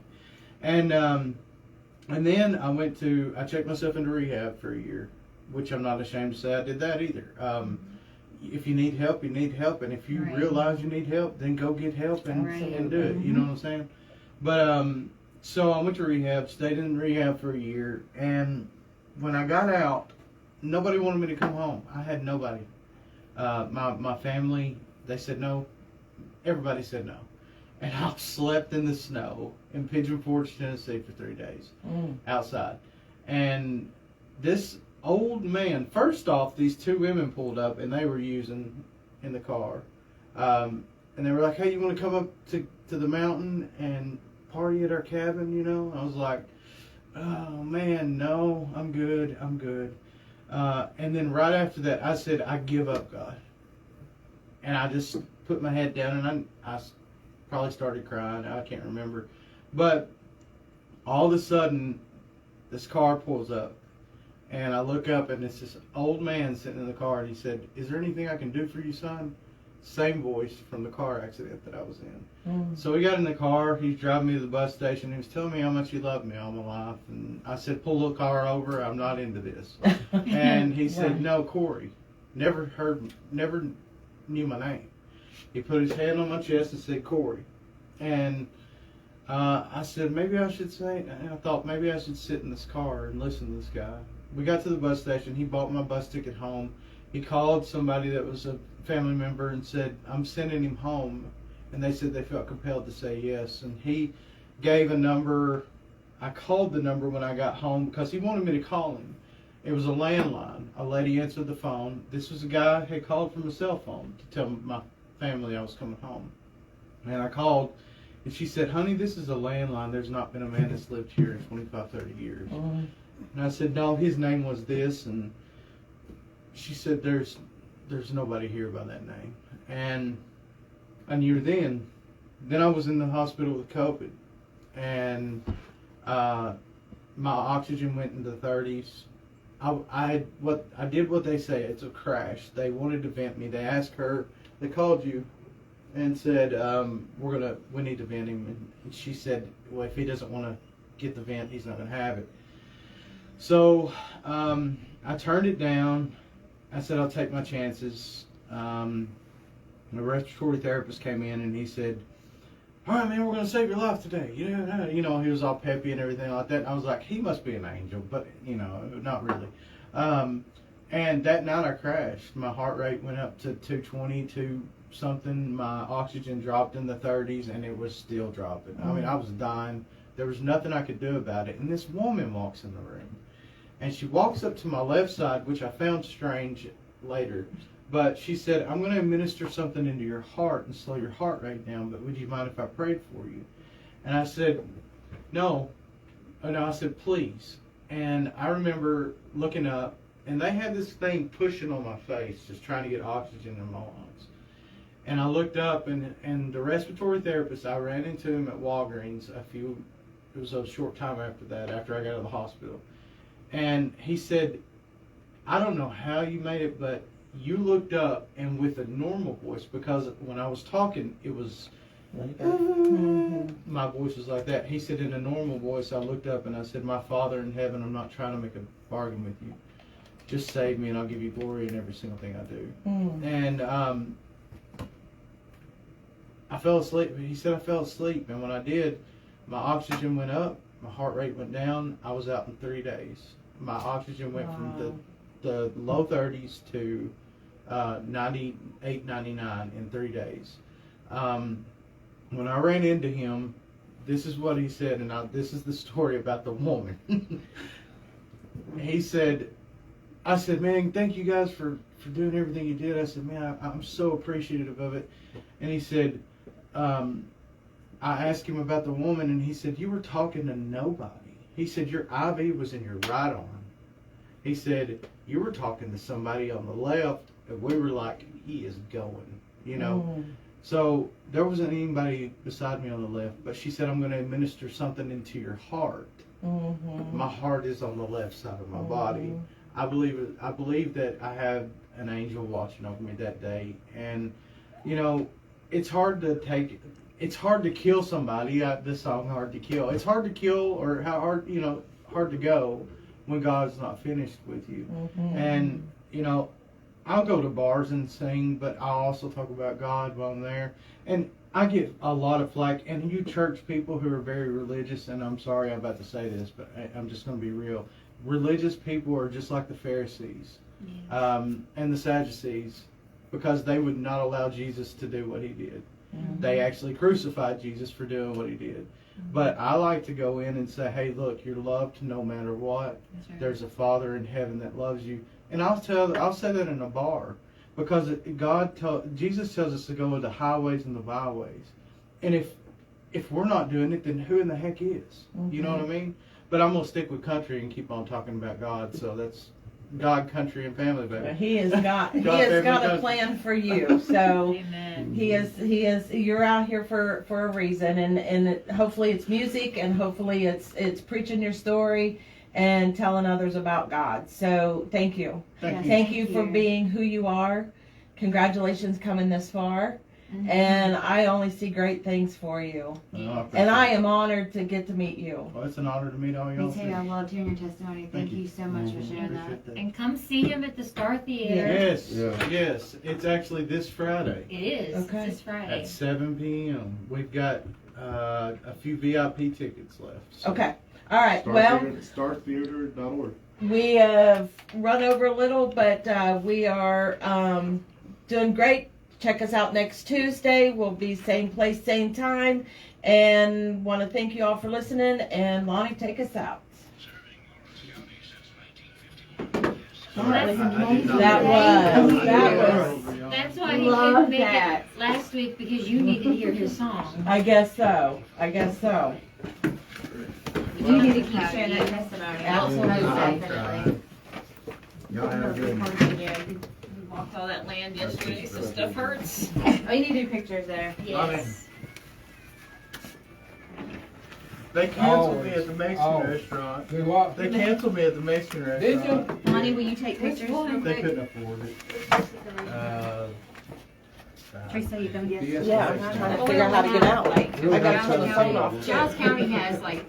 And then I checked myself into rehab for a year, which I'm not ashamed to say I did that either. If you need help, you need help, and if you Right. realize you need help, then go get help and Right. do it. You know what I'm saying? But so I went to rehab, stayed in rehab for a year, and when I got out, nobody wanted me to come home. I had nobody. My family, they said no. Everybody said no. And I slept in the snow in Pigeon Forge, Tennessee for 3 days outside. And this old man, first off, these two women pulled up and they were using in the car. And they were like, "Hey, you want to come up to the mountain and party at our cabin, you know?" I was like, "Oh man, no, I'm good. And then right after that, I said, "I give up, God." And I just put my head down and I probably started crying. I can't remember. But all of a sudden, this car pulls up. And I look up and it's this old man sitting in the car, and he said, "Is there anything I can do for you, son?" Same voice from the car accident that I was in. So we got in the car, he's driving me to the bus station, he was telling me how much he loved me all my life. And I said, "Pull the car over, I'm not into this." And he said, "No, Corey." Never knew my name. He put his hand on my chest and said, "Corey." And I said, maybe I should sit in this car and listen to this guy. We got to the bus station. He bought my bus ticket home. He called somebody that was a family member and said, "I'm sending him home." And they said they felt compelled to say yes. And he gave a number. I called the number when I got home because he wanted me to call him. It was a landline. A lady answered the phone. This was a guy who had called from a cell phone to tell my family I was coming home. And I called, and she said, "Honey, this is a landline. There's not been a man that's lived here in 25, 30 years. And I said, "No, his name was this." And she said, there's nobody here by that name. And a year then I was in the hospital with COVID. And my oxygen went into the 30s. I did what they say. It's a crash. They wanted to vent me. They asked her, they called you and said, we need to vent him. And she said, well, if he doesn't want to get the vent, he's not going to have it. So I turned it down. I said, I'll take my chances. The respiratory therapist came in and he said, "All right, man, we're going to save your life today." Yeah, he was all peppy and everything like that. And I was like, he must be an angel, but, not really. And that night I crashed. My heart rate went up to 220, 2 something. My oxygen dropped in the 30s, and it was still dropping. I mean, I was dying. There was nothing I could do about it. And this woman walks in the room. And she walks up to my left side, which I found strange later. But she said, "I'm going to administer something into your heart and slow your heart rate down, but would you mind if I prayed for you?" And I said, "No." Oh, no, I said, "Please." And I remember looking up, and they had this thing pushing on my face, just trying to get oxygen in my lungs. And I looked up, and the respiratory therapist, I ran into him at Walgreens it was a short time after that, after I got out of the hospital. And he said, I don't know how you made it, but you looked up, and with a normal voice, because when I was talking, it was, my voice was like that. He said, in a normal voice, I looked up and I said, my Father in heaven, I'm not trying to make a bargain with you. Just save me and I'll give you glory in every single thing I do. And I fell asleep. He said I fell asleep, and when I did, my oxygen went up, my heart rate went down. I was out in 3 days. My oxygen went from the low 30s to 98, 99 in 3 days. When I ran into him, this is what he said, and this is the story about the woman. He said, I said, man, thank you guys for doing everything you did. I said, man, I'm so appreciative of it. And he said, I asked him about the woman, and he said, you were talking to nobody. He said, your IV was in your right arm. He said, you were talking to somebody on the left, and we were like, he is going, you know. So there wasn't anybody beside me on the left, but she said, I'm going to administer something into your heart. My heart is on the left side of my body. I believe that I had an angel watching over me that day. And, you know, it's hard to kill somebody. This song, Hard to Kill. It's hard to kill, or hard to go when God's not finished with you. And, you know, I'll go to bars and sing, but I'll also talk about God while I'm there. And I get a lot of flack, and you church people who are very religious, and I'm sorry I'm about to say this, but I'm just going to be real. Religious people are just like the Pharisees and the Sadducees, because they would not allow Jesus to do what he did. They actually crucified Jesus for doing what he did. But I like to go in and say, hey, look, you're loved no matter what. Right. There's a Father in heaven that loves you. And I'll say that in a bar, because Jesus tells us to go into the highways and the byways. And if we're not doing it, then who in the heck is? You know what I mean? But I'm going to stick with country and keep on talking about God. So that's God, country, and family, baby. He has got a plan for you. So Amen. he is you're out here for a reason, and hopefully it's music, and hopefully it's preaching your story and telling others about God. So thank you. Thank you for being who you are. Congratulations coming this far. And I only see great things for you. And I am honored to get to meet you. Well, it's an honor to meet all y'all. Me too. I loved hearing your testimony. Thank you so much for sharing that. And come see him at the Star Theater. Yes. It's actually this Friday. It is. Okay. It's this Friday. At 7 p.m. We've got a few VIP tickets left. So. Okay. All right. StarTheater.org. We have run over a little, but we are doing great. Check us out next Tuesday. We'll be same place, same time. And want to thank you all for listening. And Lonnie, take us out. That was. That's why he couldn't make it last week, because you needed to hear his song. I guess so. You need to keep sharing that testimony. Absolutely. Definitely. Y'all have a good Walked all that land yesterday, so stuff hurts. Oh, you need to do pictures there. Yes. They canceled me at the Mexican restaurant. Did what? They canceled me at the Mexican restaurant. Did you? Lonnie, will you take pictures real They quick? couldn't afford it. Teresa, you gonna get? Yeah, I'm trying to figure out how to get out. I got to turn the phone off. Giles County has like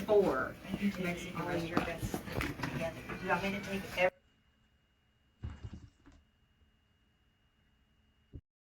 4 Mexican All restaurants. your best together. Do you want me to take every